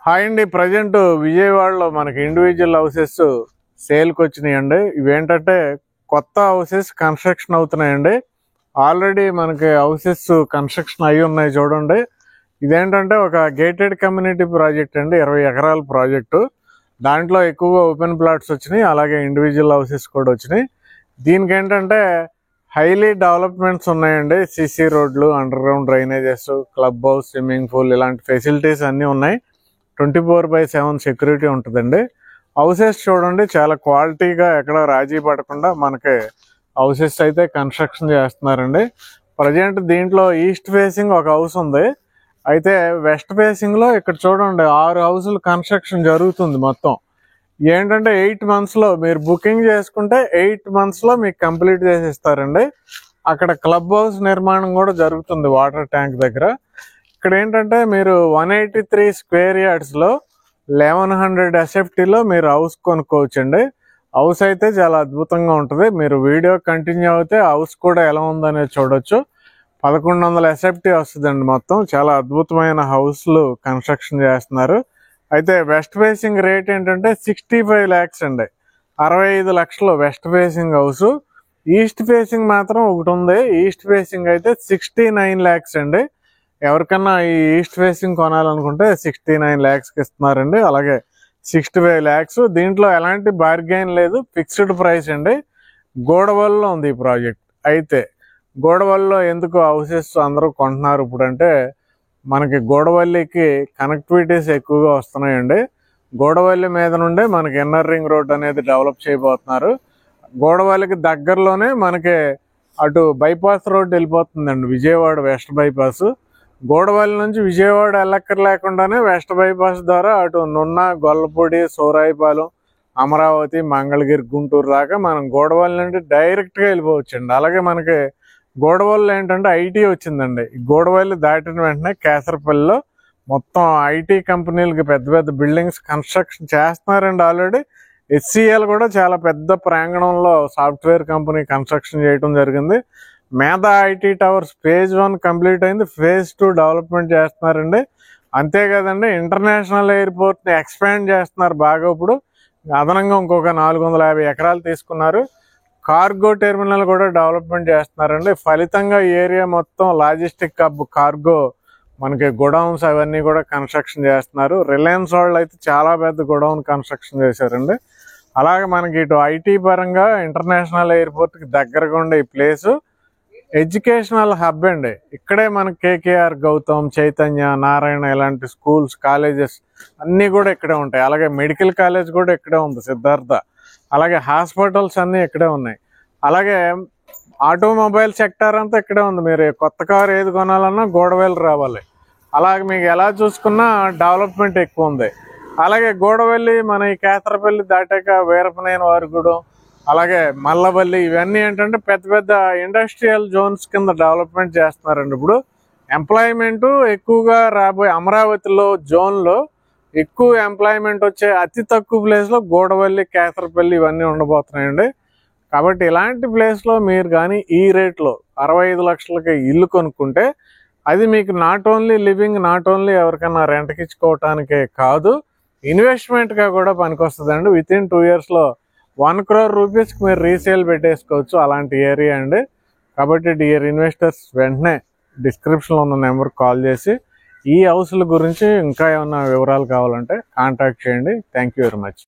Hi అండి. Present విజయవాడలో మనకి ఇండివిజువల్ హౌసెస్ సేల్కి వచ్చినాయండి. ఇవేంటంటే కొత్త హౌసెస్ కన్స్ట్రక్షన్ అవుతున్నాయండి. ఆల్రెడీ మనకి హౌసెస్ కన్స్ట్రక్షన్ అయి ఉన్నాయి చూడండి. ఇదేంటంటే ఒక గేటెడ్ కమ్యూనిటీ ప్రాజెక్ట్ అండి, 20 ఎకరాల ప్రాజెక్టు. దాంట్లో ఎక్కువగా ఓపెన్ ప్లాట్స్ వచ్చినాయి, అలాగే ఇండివిజువల్ హౌసెస్ కూడా వచ్చినాయి. దీనికి ఏంటంటే హైలీ డెవలప్మెంట్స్ ఉన్నాయండి. సిసి రోడ్లు, under ground drainages, club house, swimming pool ఇలాంటి ఫెసిలిటీస్ అన్నీ ఉన్నాయి. 24/7 సెక్యూరిటీ ఉంటుందండి. హౌసెస్ చూడండి, చాలా క్వాలిటీగా ఎక్కడ రాజీ పడకుండా మనకి హౌసెస్ అయితే కన్స్ట్రక్షన్ చేస్తున్నారండి. ప్రజెంట్ దీంట్లో ఈస్ట్ ఫేసింగ్ ఒక హౌస్ ఉంది, అయితే వెస్ట్ ఫేసింగ్లో ఇక్కడ చూడండి 6 హౌసులు కన్స్ట్రక్షన్ జరుగుతుంది. మొత్తం ఏంటంటే 8 monthsలో మీరు బుకింగ్ చేసుకుంటే 8 monthsలో మీకు కంప్లీట్ చేసి ఇస్తారండి. అక్కడ క్లబ్ హౌస్ నిర్మాణం కూడా జరుగుతుంది వాటర్ ట్యాంక్ దగ్గర. ఇక్కడ ఏంటంటే మీరు 183 స్క్వేర్ యార్డ్స్లో 1100 SFTలో మీరు హౌస్ కొనుక్కోవచ్చండి. హౌస్ అయితే చాలా అద్భుతంగా ఉంటుంది. మీరు వీడియో కంటిన్యూ అయితే హౌస్ కూడా ఎలా ఉందనేది చూడొచ్చు. 1100 SFT వస్తుందండి. మొత్తం చాలా అద్భుతమైన హౌస్లు కన్స్ట్రక్షన్ చేస్తున్నారు. అయితే వెస్ట్ ఫేసింగ్ రేట్ ఏంటంటే 65 lakhs అండి, 65 లక్షలు west facing house. East facing మాత్రం ఒకటి ఉంది, ఈస్ట్ ఫేసింగ్ అయితే 69 lakhs అండి. ఎవరికన్నా ఈ ఈస్ట్ ఫేసింగ్ కొనాలనుకుంటే 69 lakhsకి ఇస్తున్నారండి. అలాగే 65 lakhs. దీంట్లో ఎలాంటి బార్గెయిన్ లేదు, ఫిక్స్డ్ ప్రైస్ అండి. గోడవల్లో ఉంది ఈ ప్రాజెక్ట్. అయితే గోడవల్లో ఎందుకు హౌసెస్ అందరూ కొంటున్నారు ఇప్పుడు అంటే, మనకి గోడవల్లికి కనెక్టివిటీస్ ఎక్కువగా వస్తున్నాయండి. గోడవల్లి మీద నుండే మనకి ఇన్నర్ రింగ్ రోడ్ అనేది డెవలప్ చేయబోతున్నారు. గోడవల్లికి దగ్గరలోనే మనకి అటు బైపాస్ రోడ్ వెళ్ళిపోతుందండి, విజయవాడ వెస్ట్ బైపాస్. గోడవల్లి నుంచి విజయవాడ వెళ్ళక్కర్ లేకుండానే వెస్ట్ బైపాస్ ద్వారా అటు నున్న, గొల్లపూడి, సూరాయిపాలెం, అమరావతి, మంగళగిరి, గుంటూరు దాకా మనం గోడవల్లి నుండి డైరెక్ట్గా వెళ్ళిపోవచ్చండి. అలాగే మనకి గోడవల్లి ఏంటంటే ఐటీ వచ్చిందండి. గోడవల్లి దాటిన వెంటనే కేసరపల్లిలో మొత్తం ఐటీ కంపెనీలకి పెద్ద పెద్ద బిల్డింగ్స్ కన్స్ట్రక్షన్ చేస్తున్నారండి. ఆల్రెడీ HCL కూడా చాలా పెద్ద ప్రాంగణంలో సాఫ్ట్వేర్ కంపెనీ కన్స్ట్రక్షన్ చేయడం జరిగింది. మేధా ఐటీ టవర్స్ phase 1 కంప్లీట్ అయింది, phase 2 డెవలప్మెంట్ చేస్తున్నారండి. అంతేకాదండి, ఇంటర్నేషనల్ ఎయిర్పోర్ట్ని ఎక్స్పాండ్ చేస్తున్నారు బాగా. ఇప్పుడు అదనంగా ఇంకొక 450 ఎకరాలు తీసుకున్నారు. కార్గో టెర్మినల్ కూడా డెవలప్మెంట్ చేస్తున్నారండి. ఫలితంగా ఈ ఏరియా మొత్తం లాజిస్టిక్ హబ్, కార్గో మనకి గొడౌన్స్ అవన్నీ కూడా కన్స్ట్రక్షన్ చేస్తున్నారు. రిలయన్స్ వాళ్ళు అయితే చాలా పెద్ద గొడౌన్ కన్స్ట్రక్షన్ చేశారండి. అలాగే మనకి ఇటు ఐటీ పరంగా ఇంటర్నేషనల్ ఎయిర్పోర్ట్కి దగ్గరగా ఉండే ఈ ప్లేసు ఎడ్యుకేషనల్ హబ్ అండి. ఇక్కడే మనకి KKR, గౌతమ్, చైతన్య, నారాయణ ఇలాంటి స్కూల్స్, కాలేజెస్ అన్నీ కూడా ఇక్కడే ఉంటాయి. అలాగే మెడికల్ కాలేజ్ కూడా ఇక్కడే ఉంది, సిద్ధార్థ. అలాగే హాస్పిటల్స్ అన్నీ ఇక్కడే ఉన్నాయి. అలాగే ఆటోమొబైల్ సెక్టార్ అంతా ఇక్కడే ఉంది. మీరు కొత్త కారు ఏది కొనాలన్నా గోడవల్లి రావాలి. అలాగే మీకు ఎలా చూసుకున్నా డెవలప్మెంట్ ఎక్కువ ఉంది. అలాగే గోడవల్లి మన ఈ కేసరపల్లి దాటాక వీరపనేని వారిగూడెం, అలాగే మల్లబల్లి ఇవన్నీ ఏంటంటే పెద్ద పెద్ద ఇండస్ట్రియల్ జోన్స్ కింద డెవలప్మెంట్ చేస్తున్నారండి. ఇప్పుడు ఎంప్లాయ్మెంట్ ఎక్కువగా రాబోయే అమరావతిలో జోన్లో ఎక్కువ ఎంప్లాయ్మెంట్ వచ్చే అతి తక్కువ ప్లేస్లో గోడవల్లి, కేసరపల్లి ఇవన్నీ ఉండబోతున్నాయండి. కాబట్టి ఇలాంటి ప్లేస్లో మీరు కానీ ఈ రేట్లో 65 లక్షలకి ఇల్లు కొనుక్కుంటే అది మీకు not only living, not only ఎవరికైనా రెంట్కి ఇచ్చుకోవటానికే కాదు, ఇన్వెస్ట్మెంట్గా కూడా పనికొస్తుందండి. వితిన్ 2 yearsలో 1 crore రూపీస్కి మీరు రీసేల్ పెట్టేసుకోవచ్చు, అలాంటి ఏరియా అండి. కాబట్టి డియర్ ఇన్వెస్టర్స్, వెంటనే డిస్క్రిప్షన్లో ఉన్న నెంబర్కి కాల్ చేసి ఈ హౌస్ల గురించి ఇంకా ఏమైనా వివరాలు కావాలంటే కాంటాక్ట్ చేయండి. Thank you very much.